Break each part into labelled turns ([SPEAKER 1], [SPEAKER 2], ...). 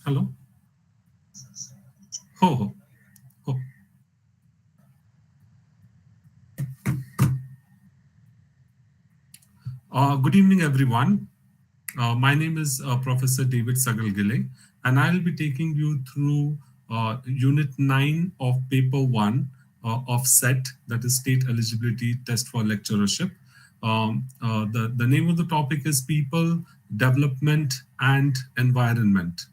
[SPEAKER 1] Hello? Oh, oh. Good evening, everyone. My name is Professor David Sagalgile, and I'll be taking you through Unit 9 of Paper 1 of SET, that is State Eligibility Test for Lecturership. The name of the topic is People, Development, and Environment.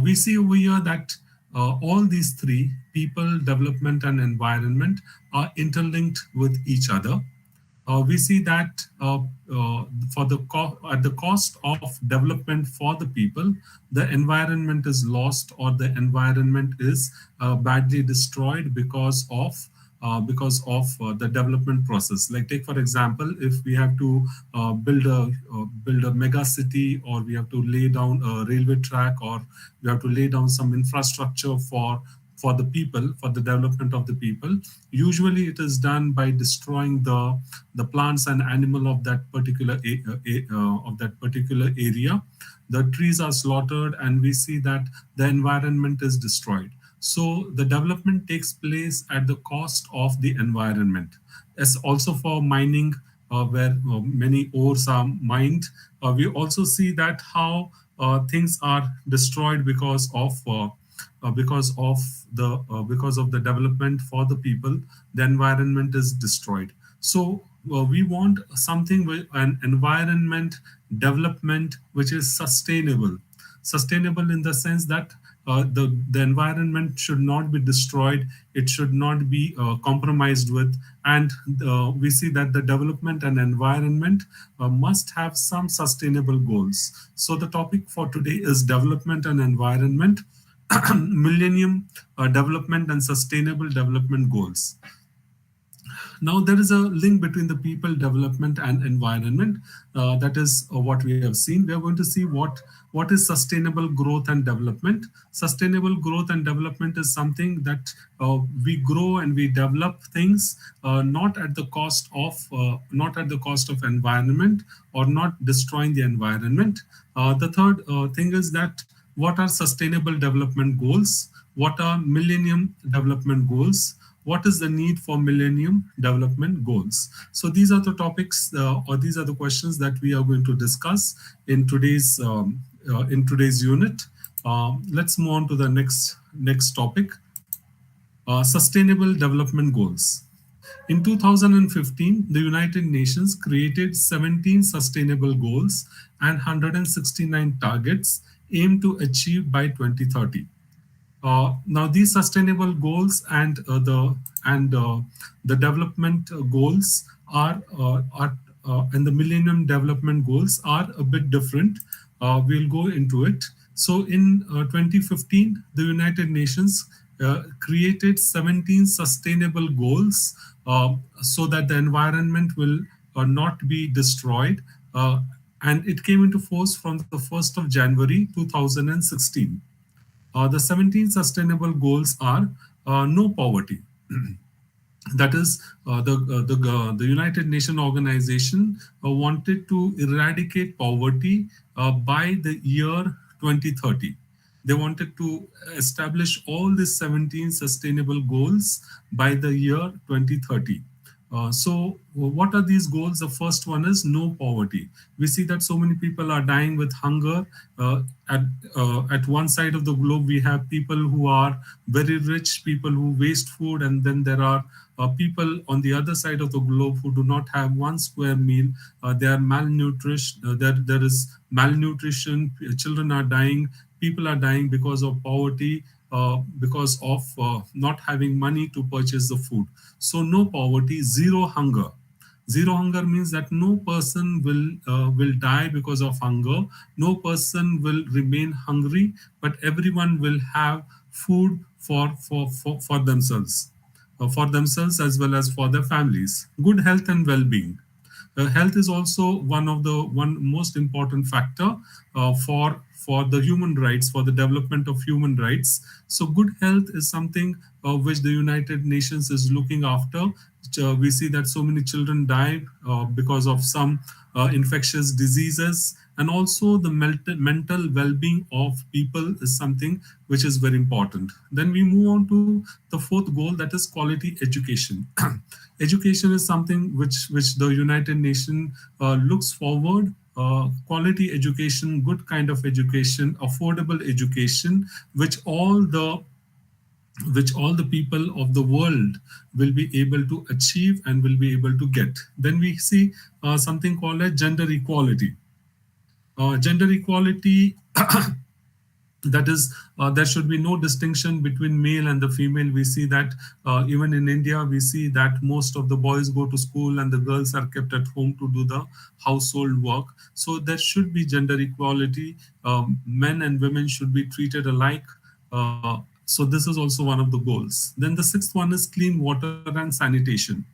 [SPEAKER 1] We see over here that all these three, people, development, and environment, are interlinked with each other. We see that at the cost of development for the people, the environment is lost or the environment is badly destroyed because of the development process. Like take for example, if we have to build a mega city, or we have to lay down a railway track, or we have to lay down some infrastructure for the people, for the development of the people. Usually it is done by destroying the plants and animal of that particular area. The trees are slaughtered, and we see that the environment is destroyed. So the development takes place at the cost of the environment. As also for mining, where many ores are mined, we also see that how things are destroyed because of the development for the people. The environment is destroyed. So we want something with an environment development which is sustainable in the sense that the environment should not be destroyed, it should not be compromised with, and we see that the development and environment must have some sustainable goals. So the topic for today is development and environment, Millennium Development and Sustainable Development Goals. Now, there is a link between the people, development, and environment. That is what we have seen. We are going to see what is sustainable growth and development. Sustainable growth and development is something that we grow and we develop things not at the cost of environment, or not destroying the environment. The third thing is that what are sustainable development goals? What are millennium development goals? What is the need for millennium development goals? So these are the topics, or these are the questions that we are going to discuss in today's unit. Let's move on to the next topic, sustainable development goals. In 2015, the United Nations created 17 sustainable goals and 169 targets aimed to achieve by 2030. Now, these sustainable goals and the development goals and the Millennium Development Goals are a bit different. We'll go into it. So, in 2015, the United Nations created 17 sustainable goals so that the environment will not be destroyed. And it came into force from the 1st of January 2016. The 17 sustainable goals are no poverty. That is, the United Nations organization wanted to eradicate poverty by the year 2030. They wanted to establish all these 17 sustainable goals by the year 2030. So what are these goals? The first one is no poverty. We see that so many people are dying with hunger. At one side of the globe, we have people who are very rich, people who waste food, and then there are people on the other side of the globe who do not have one square meal. They are malnourished. There is malnutrition. Children are dying. People are dying because of poverty, because of not having money to purchase the food. So no poverty, zero hunger. Zero hunger means that no person will die because of hunger. No person will remain hungry, but everyone will have food for themselves, as well as for their families. Good health and well-being. Health is also one most important factor for the human rights, for the development of human rights. So good health is something which the United Nations is looking after. We see that so many children die because of some infectious diseases, and also the mental well-being of people is something which is very important. Then we move on to the fourth goal, that is quality education. Education is something which the United Nations looks forward. Quality education, good kind of education, affordable education, which all the people of the world will be able to achieve and will be able to get. Then we see something called as gender equality. Gender equality, that is, there should be no distinction between male and the female. We see that even in India, we see that most of the boys go to school and the girls are kept at home to do the household work. So there should be gender equality. Men and women should be treated alike. So this is also one of the goals. Then the sixth one is clean water and sanitation.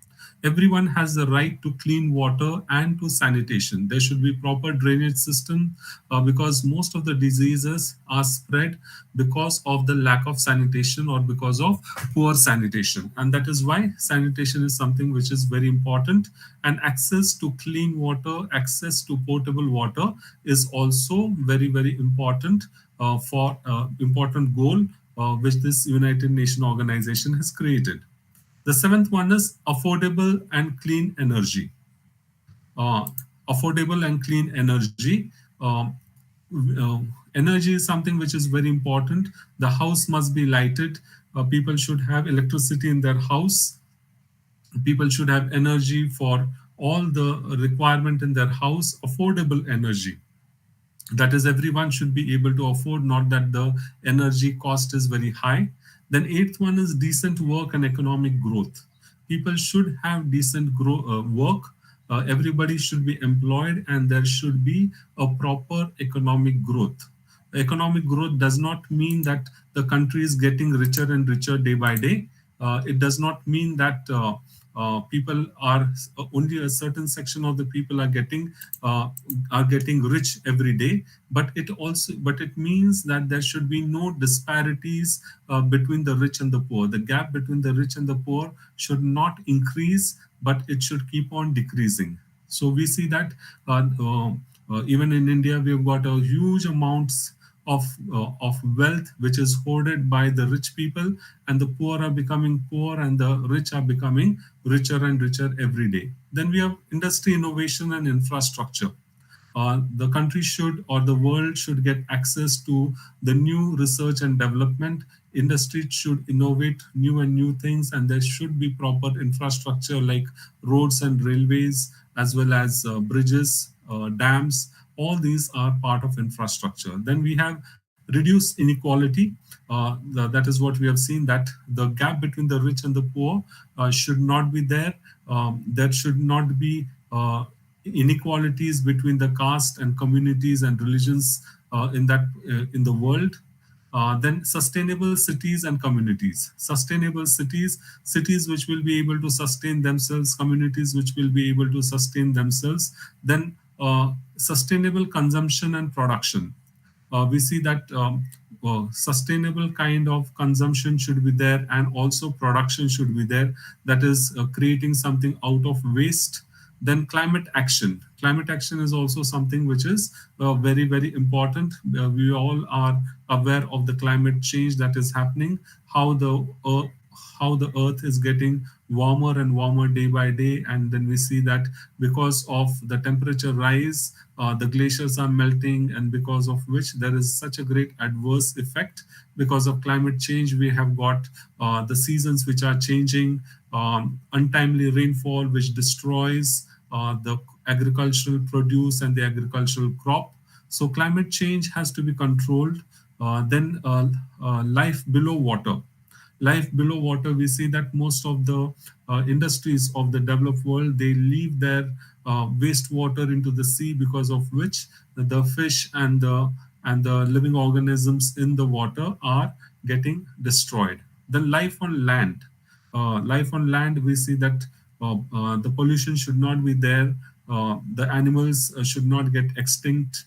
[SPEAKER 1] Everyone has the right to clean water and to sanitation. There should be proper drainage system, because most of the diseases are spread because of the lack of sanitation or because of poor sanitation. And that is why sanitation is something which is very important. And access to clean water, access to potable water is also very, very important for important goal which this United Nations organization has created. The seventh one is affordable and clean energy. Uh, Affordable and clean energy. Energy is something which is very important. The house must be lighted. People should have electricity in their house. People should have energy for all the requirement in their house. Affordable energy, that is, everyone should be able to afford, not that the energy cost is very high. Then eighth one is decent work and economic growth. People should have decent work. Everybody should be employed, and there should be a proper economic growth. Economic growth does not mean that the country is getting richer and richer day by day. It does not mean that people are only a certain section of the people are getting rich every day. But it means that there should be no disparities between the rich and the poor. The gap between the rich and the poor should not increase, but it should keep on decreasing. So we see that even in India, we've got a huge amounts of wealth which is hoarded by the rich people, and the poor are becoming poor and the rich are becoming richer and richer every day. Then we have industry, innovation, and infrastructure. The country should, or the world should, get access to the new research and development. Industry should innovate new and new things, and there should be proper infrastructure like roads and railways, as well as bridges, dams. All these are part of infrastructure. Then we have reduce inequality. That is what we have seen, that the gap between the rich and the poor should not be there. There should not be inequalities between the caste and communities and religions in the world. Then sustainable cities and communities. Sustainable cities which will be able to sustain themselves, communities which will be able to sustain themselves. Then sustainable consumption and production. We see that sustainable kind of consumption should be there, and also production should be there. That is creating something out of waste. Then climate action. Climate action is also something which is very, very important. We all are aware of the climate change that is happening, how the earth is getting warmer and warmer day by day. And then we see that because of the temperature rise, the glaciers are melting, and because of which there is such a great adverse effect. Because of climate change, we have got the seasons which are changing, untimely rainfall which destroys the agricultural produce and the agricultural crop. So climate change has to be controlled. Then life below water. Life below water, we see that most of the industries of the developed world, they leave their wastewater into the sea, because of which the fish and the living organisms in the water are getting destroyed. Then life on land. Life on land, we see that the pollution should not be there. The animals should not get extinct.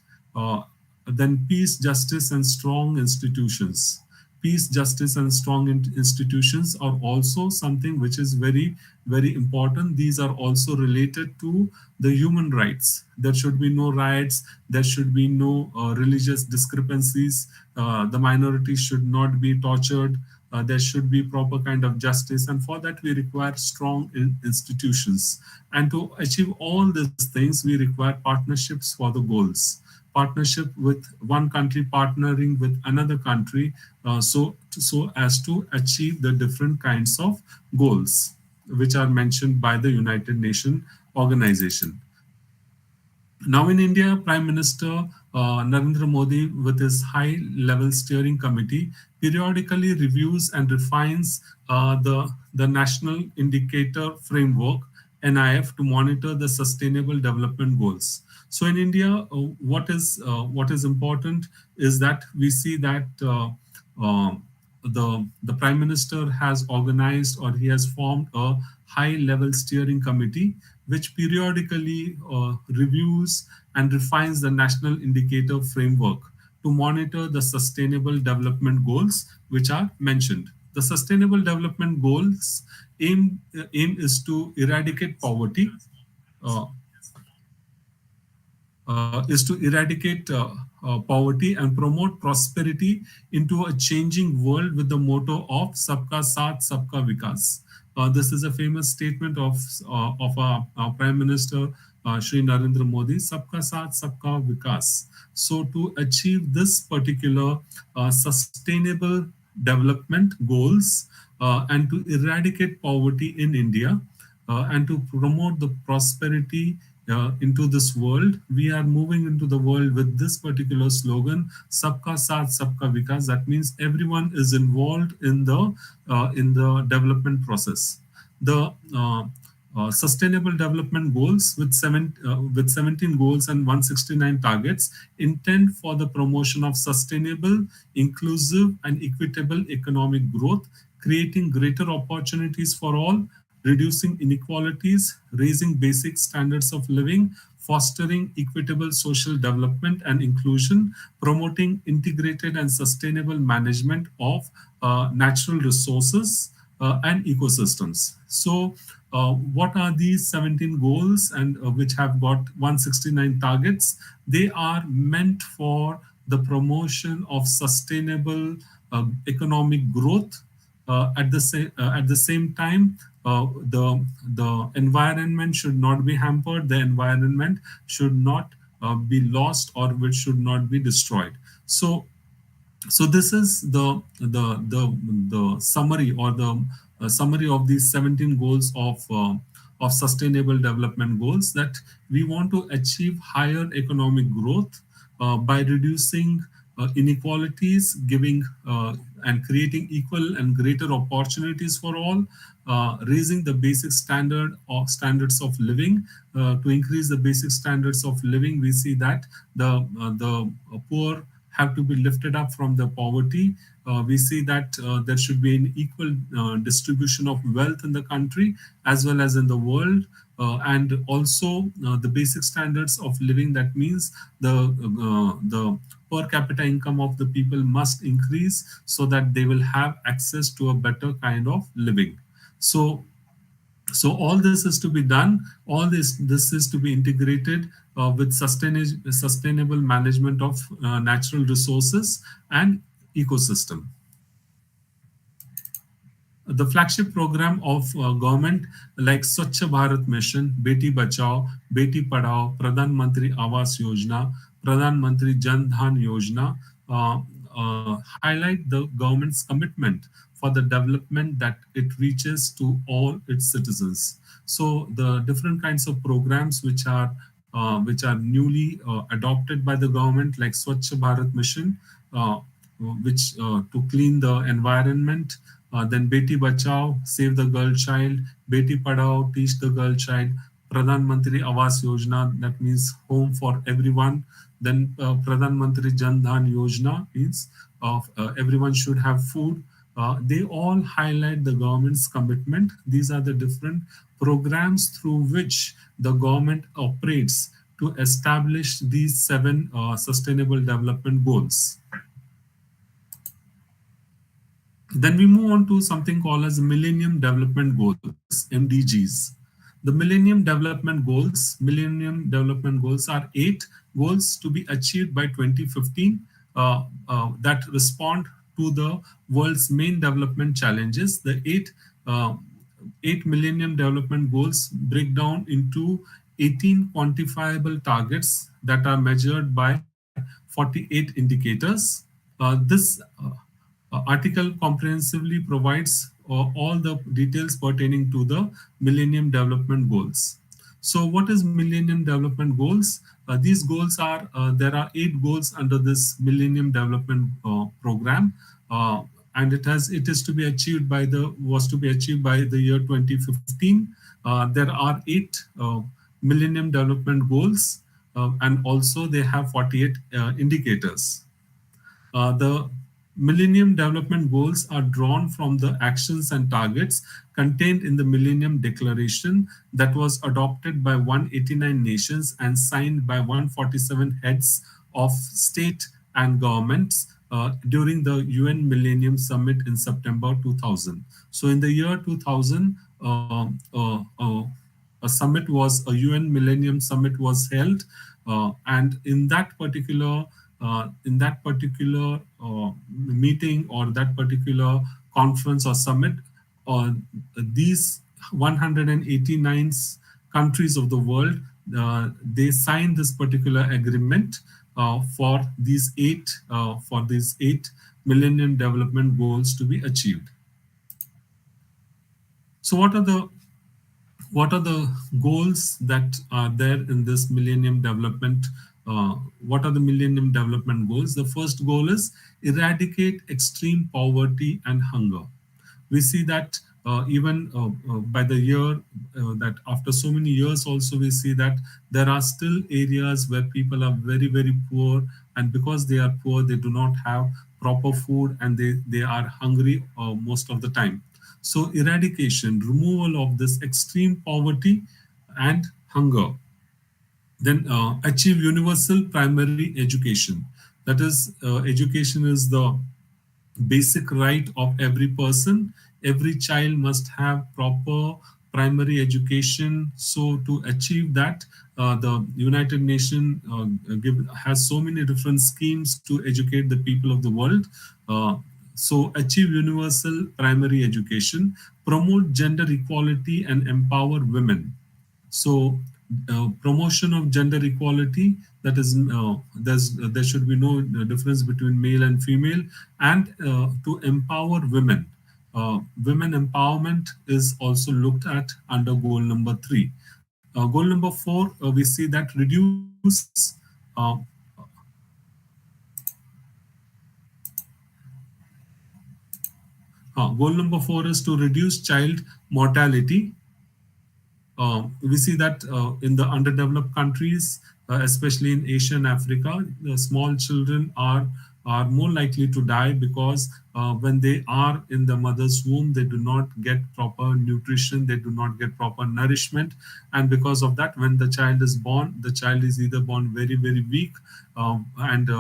[SPEAKER 1] Then peace, justice, and strong institutions. Peace, justice, and strong institutions are also something which is very, very important. These are also related to the human rights. There should be no riots. There should be no religious discrepancies. The minorities should not be tortured. There should be proper kind of justice, and for that we require strong institutions. And to achieve all these things, we require partnerships for the goals. Partnership with one country partnering with another country, so as to achieve the different kinds of goals which are mentioned by the United Nations organization. Now in India, Prime Minister Narendra Modi, with his high-level steering committee, periodically reviews and refines the National Indicator Framework (NIF) to monitor the Sustainable Development Goals. So in India, what is important is that we see that uh, the Prime Minister has organized, or he has formed, a high-level steering committee which periodically reviews and refines the national indicator framework to monitor the sustainable development goals which are mentioned. The sustainable development goals aim is to eradicate poverty, uh, poverty and promote prosperity into a changing world with the motto of "Sabka Saath, Sabka Vikas." This is a famous statement of our Prime Minister Shri Narendra Modi, "Sabka Saath, Sabka Vikas." So, to achieve this particular sustainable development goals and to eradicate poverty in India, and to promote the prosperity into this world, we are moving into the world with this particular slogan, "Sabka Saath, Sabka Vikas." That means everyone is involved in the development process. The Sustainable Development Goals with 17 goals and 169 targets intend for the promotion of sustainable, inclusive, and equitable economic growth, creating greater opportunities for all, reducing inequalities, raising basic standards of living, fostering equitable social development and inclusion, promoting integrated and sustainable management of natural resources and ecosystems. So, what are these 17 goals, and which have got 169 targets? They are meant for the promotion of sustainable economic growth. At the same time, the environment should not be hampered. The environment should not be lost, or which should not be destroyed. So this is the summary, or the summary of these 17 goals of sustainable development goals, that we want to achieve higher economic growth by reducing inequalities, giving and creating equal and greater opportunities for all, raising the basic standards of living. To increase the basic standards of living, we see that the poor have to be lifted up from the poverty. We see that there should be an equal distribution of wealth in the country as well as in the world. And also the basic standards of living, that means the per capita income of the people must increase so that they will have access to a better kind of living. So all this is to be done. All this is to be integrated with sustainable management of natural resources and ecosystem. The flagship program of government like Swachh Bharat Mission, Beti Bachao, Beti Padhao, Pradhan Mantri Awas Yojana, Pradhan Mantri Jan Dhan Yojana highlight the government's commitment for the development that it reaches to all its citizens. So the different kinds of programs which are newly adopted by the government, like Swachh Bharat Mission, uh, which to clean the environment. Then Beti Bachao, save the girl child. Beti Padhao, teach the girl child. Pradhan Mantri Awas Yojana, that means home for everyone. Then Pradhan Mantri Jan Dhan Yojana means everyone should have food. They all highlight the government's commitment. These are the different programs through which the government operates to establish these seven sustainable development goals. Then we move on to something called as Millennium Development Goals, MDGs. The Millennium Development Goals are 8 goals to be achieved by 2015 that respond to the world's main development challenges. The uh, eight Millennium Development Goals break down into 18 quantifiable targets that are measured by 48 indicators. This article comprehensively provides all the details pertaining to the Millennium Development Goals. So, what is Millennium Development Goals? These goals are there are 8 goals under this Millennium Development Program, and it is to be achieved by the was to be achieved by the year 2015. There are 8 Millennium Development Goals, and also they have 48 indicators. The Millennium Development Goals are drawn from the actions and targets contained in the Millennium Declaration that was adopted by 189 nations and signed by 147 heads of state and governments during the UN Millennium Summit in September 2000. So, in the year 2000, a UN Millennium Summit was held, and in that particular meeting or that particular conference or summit, uh, these 189 countries of the world, they signed this particular agreement for these eight Millennium Development Goals to be achieved. So, what are the goals that are there in this Millennium Development? What are the Millennium Development Goals? The first goal is eradicate extreme poverty and hunger. We see that even by the year that after so many years also we see that there are still areas where people are very, very poor, and because they are poor they do not have proper food, and they are hungry most of the time. So eradication, removal of this extreme poverty and hunger. Then achieve universal primary education. That is, education is the basic right of every person. Every child must have proper primary education. So to achieve that, the United Nations has so many different schemes to educate the people of the world. So achieve universal primary education, promote gender equality and empower women. So, promotion of gender equality, that is, there should be no difference between male and female, and to empower women. Women empowerment is also looked at under goal number 3. Goal number 4, we see that reduce. Goal number 4 is to reduce child mortality. We see that in the underdeveloped countries, especially in Asia and Africa, the small children are more likely to die because when they are in the mother's womb, they do not get proper nutrition, they do not get proper nourishment, and because of that, when the child is born, the child is either born very, very weak, and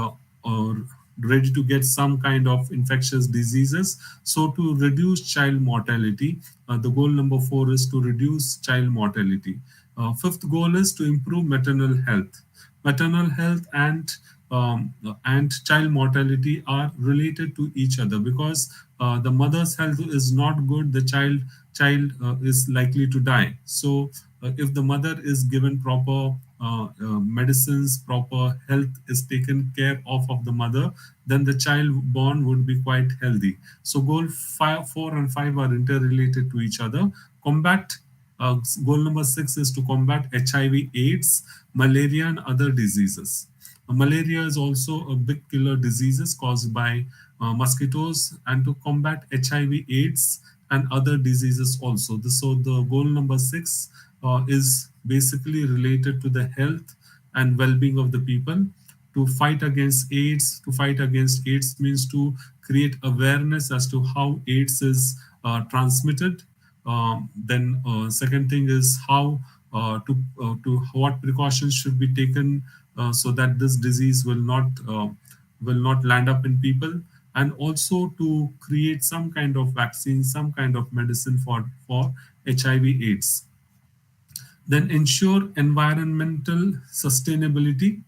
[SPEAKER 1] or ready to get some kind of infectious diseases. So to reduce child mortality, the goal number 4 is to reduce child mortality. Fifth goal is to improve maternal health. Maternal health and child mortality are related to each other, because the mother's health is not good, the child is likely to die. So if the mother is given proper medicines, proper health is taken care of the mother, then the child born would be quite healthy. So goal 4 and 5 are interrelated to each other. Combat Goal number 6 is to combat HIV, AIDS, malaria, and other diseases. Malaria is also a big killer diseases caused by mosquitoes, and to combat HIV, AIDS, and other diseases also. So the goal number 6 is basically related to the health and well-being of the people. To fight against AIDS, means to create awareness as to how AIDS is transmitted. Then second thing is how to what precautions should be taken so that this disease will not land up in people, and also to create some kind of vaccine, some kind of medicine for HIV/AIDS. Then ensure environmental sustainability,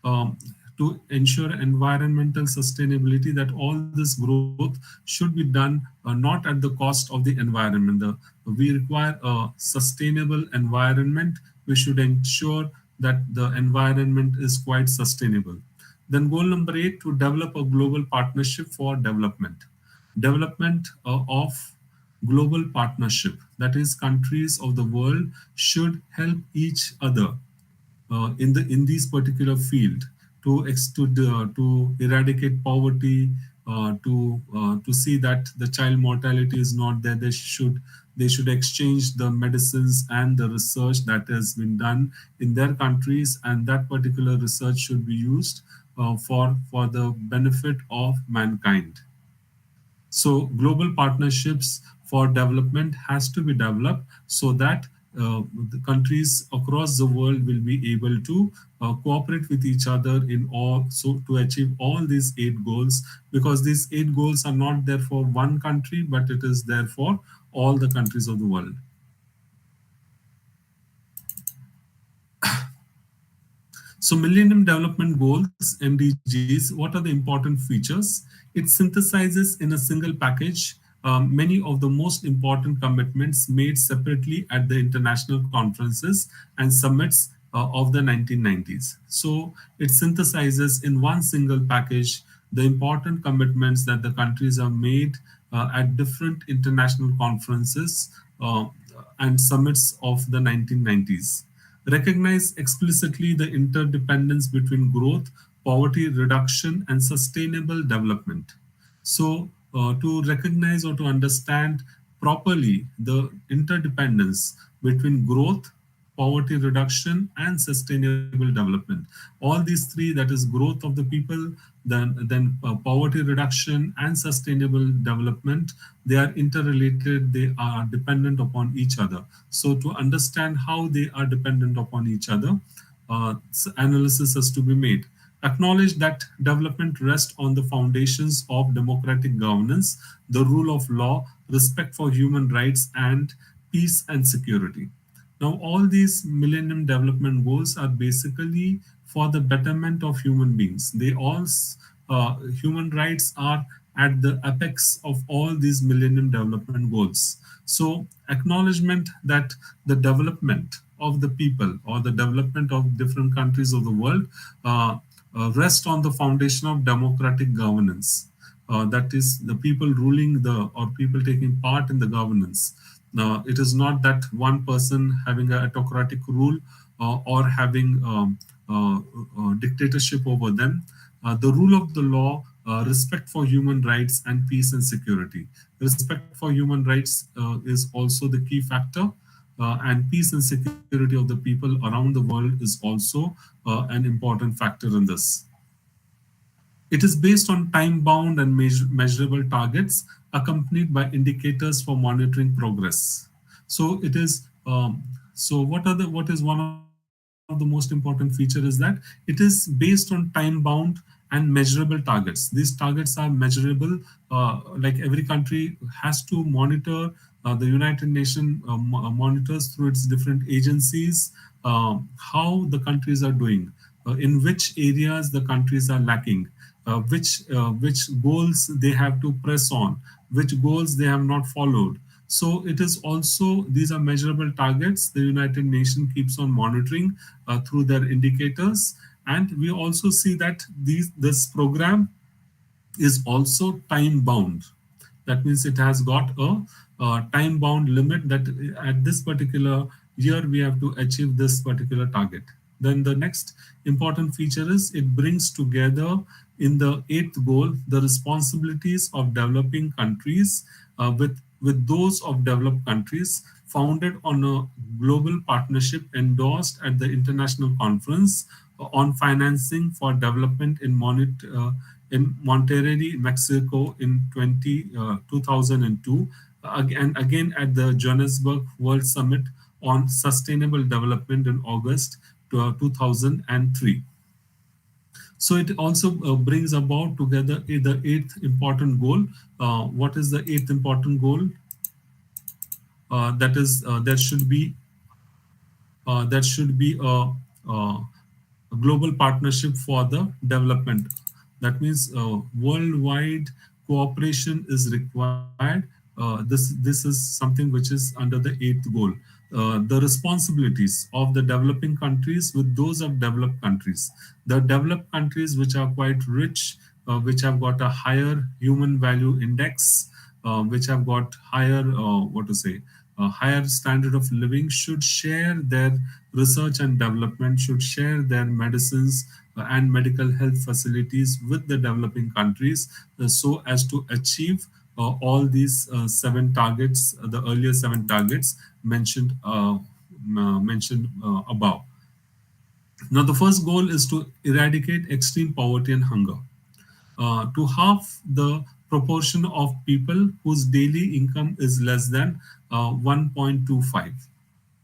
[SPEAKER 1] um, to ensure environmental sustainability, that all this growth should be done not at the cost of the environment. We require a sustainable environment. We should ensure that the environment is quite sustainable. Then goal number 8, to develop a global partnership for development of global partnership, that is, countries of the world should help each other in these particular field, to eradicate poverty, to see that the child mortality is not there. They should exchange the medicines and the research that has been done in their countries, and that particular research should be used for the benefit of mankind. So global partnerships for development has to be developed so that the countries across the world will be able to cooperate with each other in all, so to achieve all these 8 goals, because these 8 goals are not there for one country, but it is there for all the countries of the world. So Millennium Development Goals, MDGs, what are the important features? It synthesizes in a single package many of the most important commitments made separately at the international conferences and summits of the 1990s. So it synthesizes in one single package the important commitments that the countries have made at different international conferences and summits of the 1990s. Recognize explicitly the interdependence between growth, poverty reduction, and sustainable development. So, to recognize or to understand properly the interdependence between growth, poverty reduction, and sustainable development. All these three, that is growth of the people, then poverty reduction and sustainable development, they are interrelated, they are dependent upon each other. So to understand how they are dependent upon each other, analysis has to be made. Acknowledge that development rests on the foundations of democratic governance, the rule of law, respect for human rights, and peace and security. Now, all these Millennium Development Goals are basically for the betterment of human beings. Human rights are at the apex of all these Millennium Development Goals. So, acknowledgement that the development of the people or the development of different countries of the world rest on the foundation of democratic governance. That is, the people ruling or people taking part in the governance. It is not that one person having a autocratic rule or having dictatorship over them. The rule of the law, respect for human rights, and peace and security. Respect for human rights is also the key factor, and peace and security of the people around the world is also an important factor in this. It is based on time-bound and measurable targets accompanied by indicators for monitoring progress. So it is. What is one of the most important feature is that it is based on time-bound and measurable targets. These targets are measurable. Like every country has to monitor. The United Nations monitors through its different agencies how the countries are doing, in which areas the countries are lacking, which goals they have to press on, which goals they have not followed. So it is also, these are measurable targets the United Nations keeps on monitoring through their indicators. And we also see that this program is also time bound. That means it has got a time bound limit that at this particular year we have to achieve this particular target. Then the next important feature is it brings together in the 8th goal the responsibilities of developing countries with those of developed countries, founded on a global partnership endorsed at the International Conference on Financing for Development in Monterrey, Mexico in 2002, and again at the Johannesburg World Summit on Sustainable Development in August 2003. So it also brings about together the eighth important goal. What is the eighth important goal? That is, there should be a global partnership for the development. That means worldwide cooperation is required. This is something which is under the eighth goal. The responsibilities of the developing countries with those of developed countries. The developed countries which are quite rich, which have got a higher human value index, which have got higher, what to say, a higher standard of living, should share their research and development, should share their medicines and medical health facilities with the developing countries, so as to achieve all these seven targets, the earlier seven targets mentioned above. Now, the first goal is to eradicate extreme poverty and hunger, to halve the proportion of people whose daily income is less than 1.25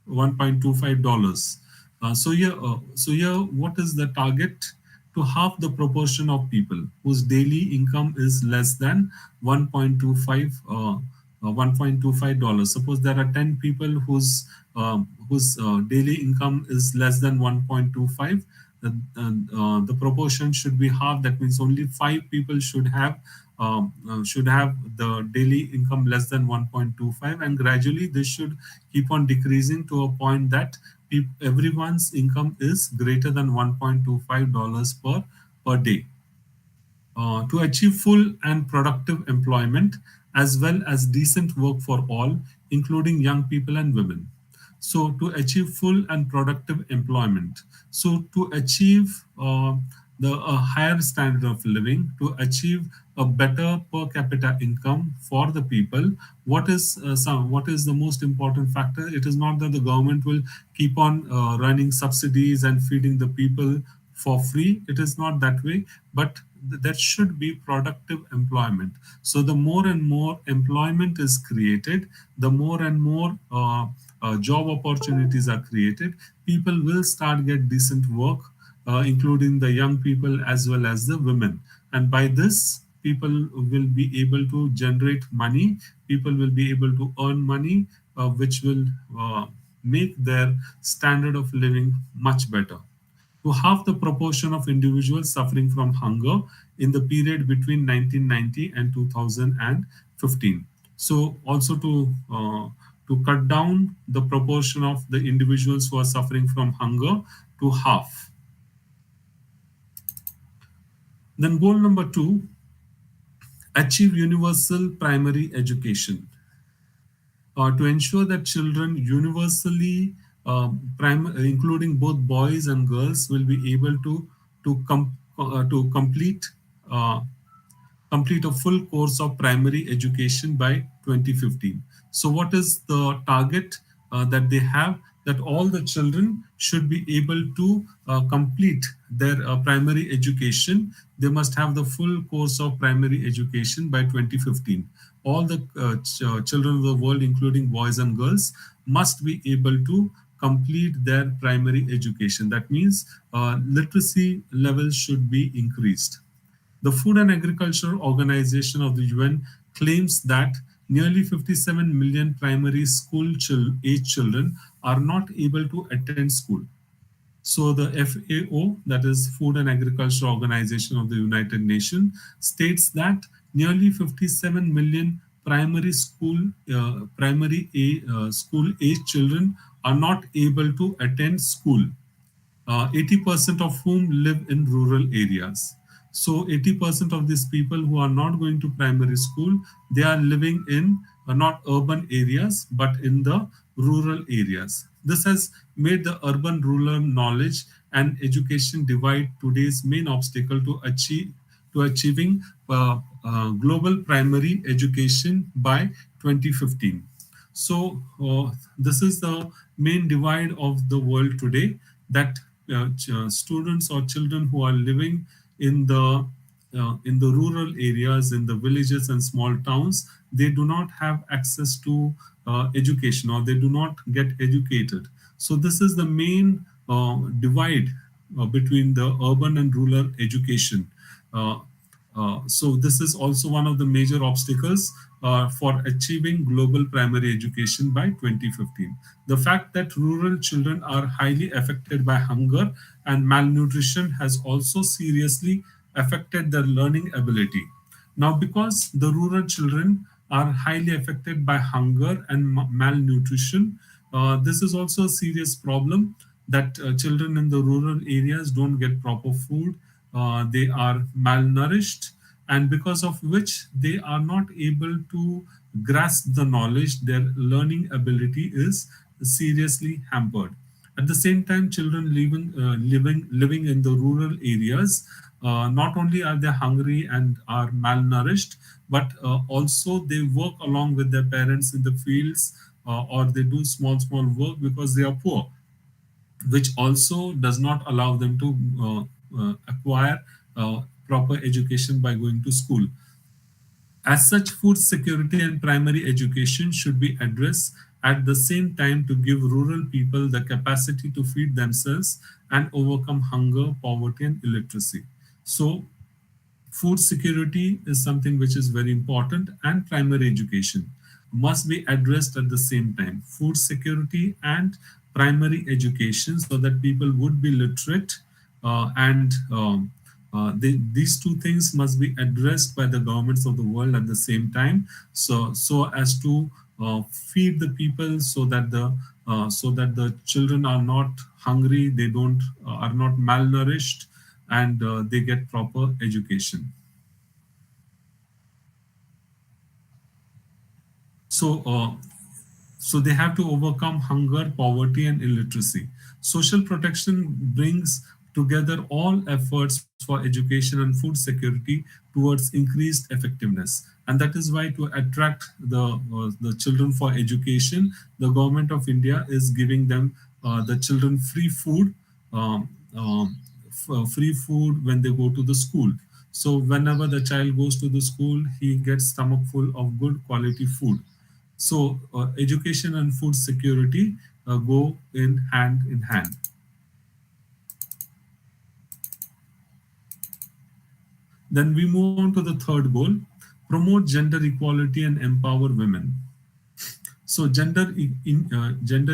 [SPEAKER 1] $1.25. So here, what is the target? To half the proportion of people whose daily income is less than 1.25 $1.25. Suppose there are 10 people whose daily income is less than 1.25. The proportion should be half. That means only 5 people should have the daily income less than 1.25, and gradually this should keep on decreasing to a point that everyone's income is greater than $1.25 per day. To achieve full and productive employment as well as decent work for all, including young people and women. So, to achieve full and productive employment. So, to achieve a higher standard of living, to achieve a better per capita income for the people, what is the most important factor? It is not that the government will keep on running subsidies and feeding the people for free. It is not that way, but that should be productive employment. So the more and more employment is created, the more and more job opportunities are created, people will start get decent work, including the young people as well as the women. And by this, people will be able to generate money, people will be able to earn money, which will make their standard of living much better. To halve the proportion of individuals suffering from hunger in the period between 1990 and 2015. So also to cut down the proportion of the individuals who are suffering from hunger to half. Then goal number 2, achieve universal primary education. To ensure that children universally, including both boys and girls, will be able to uh, complete a full course of primary education by 2015. So, what is the target that they have? That all the children should be able to complete their primary education. They must have the full course of primary education by 2015. All the children of the world, including boys and girls, must be able to complete their primary education. That means literacy levels should be increased. The Food and Agriculture Organization of the UN claims that nearly 57 million primary school age children are not able to attend school. So the FAO, that is Food and Agriculture Organization of the United Nations, states that nearly 57 million school age children are not able to attend school. 80% of whom live in rural areas. So 80% of these people who are not going to primary school, they are living in not urban areas, but in the rural areas. This has made the urban-rural knowledge and education divide today's main obstacle to achieving global primary education by 2015. So this is the main divide of the world today, that students or children who are living in the in the rural areas, in the villages and small towns, they do not have access to education, or they do not get educated. So this is the main divide between the urban and rural education. Uh, so this is also one of the major obstacles for achieving global primary education by 2015. The fact that rural children are highly affected by hunger and malnutrition has also seriously affected their learning ability. Now, because the rural children are highly affected by hunger and malnutrition, this is also a serious problem that children in the rural areas don't get proper food, they are malnourished, and because of which they are not able to grasp the knowledge, their learning ability is seriously hampered. At the same time, children living in the rural areas, not only are they hungry and are malnourished, but also they work along with their parents in the fields, or they do small work because they are poor, which also does not allow them to acquire proper education by going to school. As such, food security and primary education should be addressed at the same time to give rural people the capacity to feed themselves and overcome hunger, poverty, and illiteracy. So, food security is something which is very important, and primary education must be addressed at the same time. Food security and primary education, so that people would be literate, and these two things must be addressed by the governments of the world at the same time, so as to feed the people, so that the children are not hungry, they don't are not malnourished, and they get proper education. So, so they have to overcome hunger, poverty, and illiteracy. Social protection brings together all efforts for education and food security towards increased effectiveness. And that is why, to attract the children for education, the government of India is giving them the children free food, um, um, free food when they go to the school. So whenever the child goes to the school, he gets stomach full of good quality food. So, education and food security go in hand in hand. Then we move on to the third goal: promote gender equality and empower women. So gender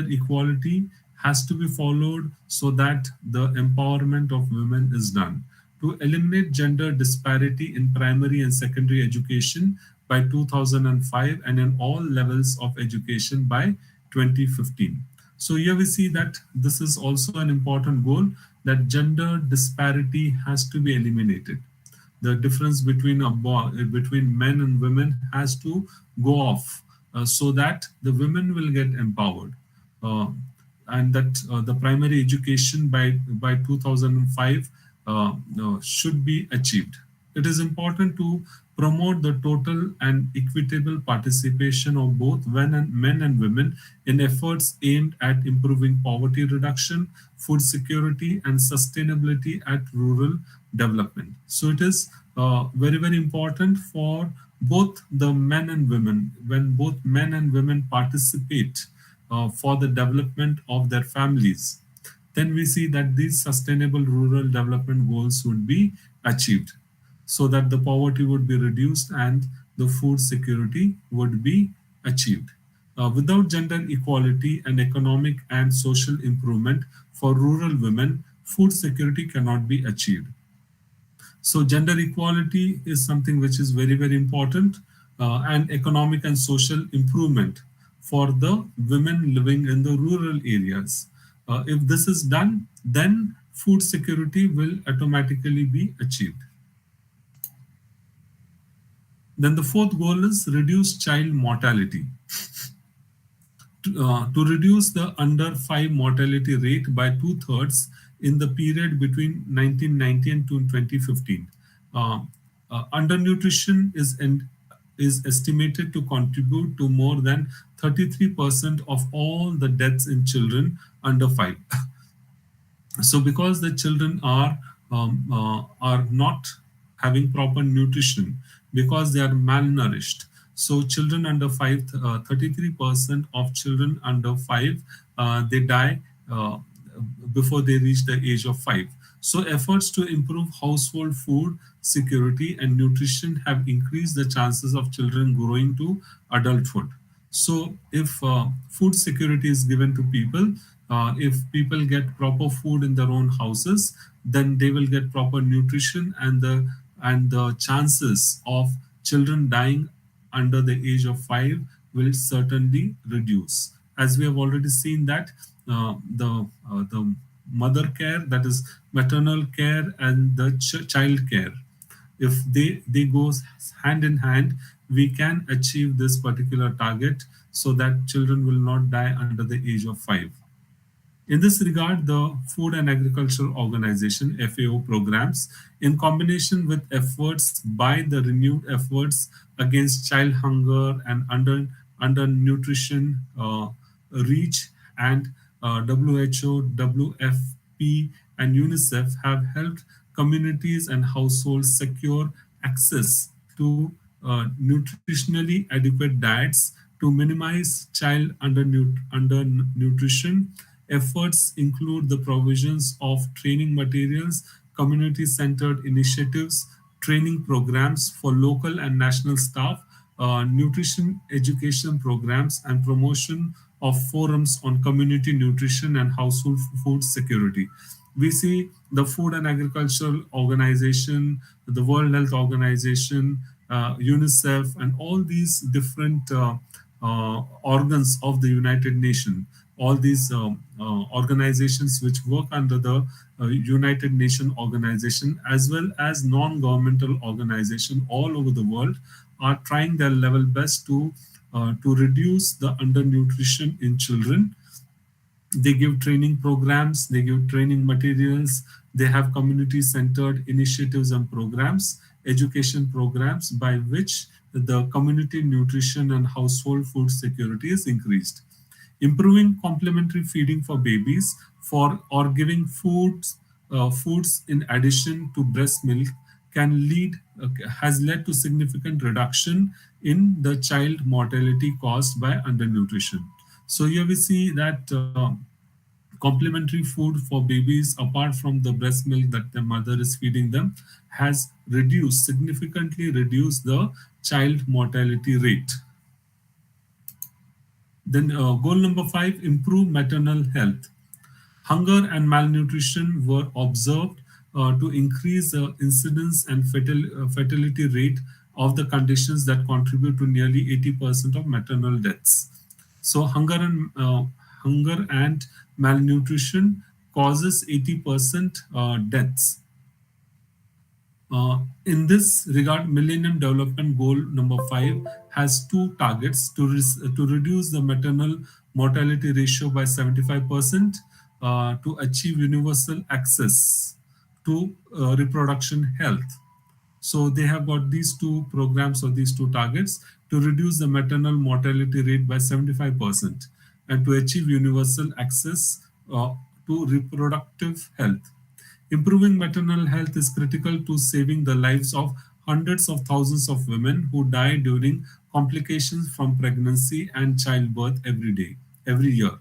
[SPEAKER 1] equality has to be followed so that the empowerment of women is done. To eliminate gender disparity in primary and secondary education by 2005, and in all levels of education by 2015. So here we see that this is also an important goal, that gender disparity has to be eliminated. The difference between between men and women has to go off, so that the women will get empowered, uh, and that the primary education by 2005 should be achieved. It is important to promote the total and equitable participation of both men and women in efforts aimed at improving poverty reduction, food security, and sustainability at rural development. So it is very important for both the men and women. When both men and women participate for the development of their families, then we see that these sustainable rural development goals would be achieved, so that the poverty would be reduced and the food security would be achieved. Without gender equality and economic and social improvement for rural women, food security cannot be achieved. So gender equality is something which is very important, and economic and social improvement for the women living in the rural areas. If this is done, then food security will automatically be achieved. Then the fourth goal is reduce child mortality. To reduce the under 5 mortality rate by two-thirds in the period between 1990 and 2015. Uh, Undernutrition is estimated to contribute to more than 33% of all the deaths in children under 5. So because the children are not having proper nutrition because they are malnourished. So children under 5, 33% of children under 5, they die uh, before they reach the age of 5. So efforts to improve household food security and nutrition have increased the chances of children growing to adulthood. So if food security is given to people, if people get proper food in their own houses, then they will get proper nutrition, and the chances of children dying under the age of 5 will certainly reduce. As we have already seen that the mother care, that is maternal care, and the child care, if they go hand in hand, we can achieve this particular target so that children will not die under the age of 5. In this regard, the Food and Agriculture Organization (FAO) programs, in combination with efforts by the renewed efforts against child hunger and undernutrition, REACH and WHO, WFP, and UNICEF have helped communities and households secure access to nutritionally adequate diets to minimize child undernutrition. Efforts include the provisions of training materials, community centered initiatives, training programs for local and national staff, nutrition education programs, and promotion of forums on community nutrition and household food security. We see the Food and Agricultural Organization, the World Health Organization, UNICEF, and all these different organs of the United Nations, all these organizations which work under the United Nations organization, as well as non-governmental organization all over the world, are trying their level best to reduce the undernutrition in children. They give training programs, they give training materials, they have community centered initiatives and programs, education programs by which the community nutrition and household food security is increased. Improving complementary feeding for babies for or giving foods in addition to breast milk can lead has led to significant reduction in the child mortality caused by undernutrition. So here we see that complementary food for babies, apart from the breast milk that the mother is feeding them, has significantly reduced the child mortality rate. Then goal number 5, improve maternal health. Hunger and malnutrition were observed to increase the incidence and fertility rate of the conditions that contribute to nearly 80% of maternal deaths. So hunger and malnutrition causes 80% deaths. In this regard, Millennium Development Goal number 5 has two targets to reduce the maternal mortality ratio by 75%, to achieve universal access to reproduction health. So they have got these two programs or these two targets to reduce the maternal mortality rate by 75% and to achieve universal access to reproductive health. Improving maternal health is critical to saving the lives of hundreds of thousands of women who die during complications from pregnancy and childbirth every year.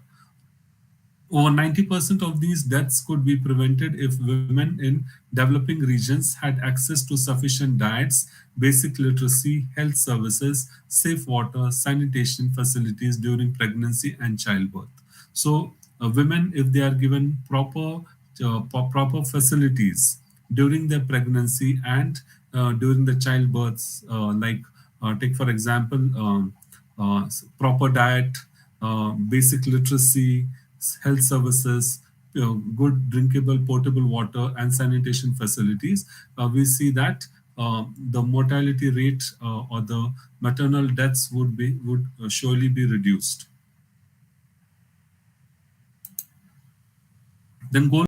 [SPEAKER 1] Over 90% of these deaths could be prevented if women in developing regions had access to sufficient diets, basic literacy, health services, safe water, sanitation facilities during pregnancy and childbirth. So, women, if they are given proper facilities during their pregnancy and during the childbirths, like take for example proper diet, basic literacy, health services, good drinkable potable water, and sanitation facilities, we see that the mortality rate or the maternal deaths would surely be reduced. Then goal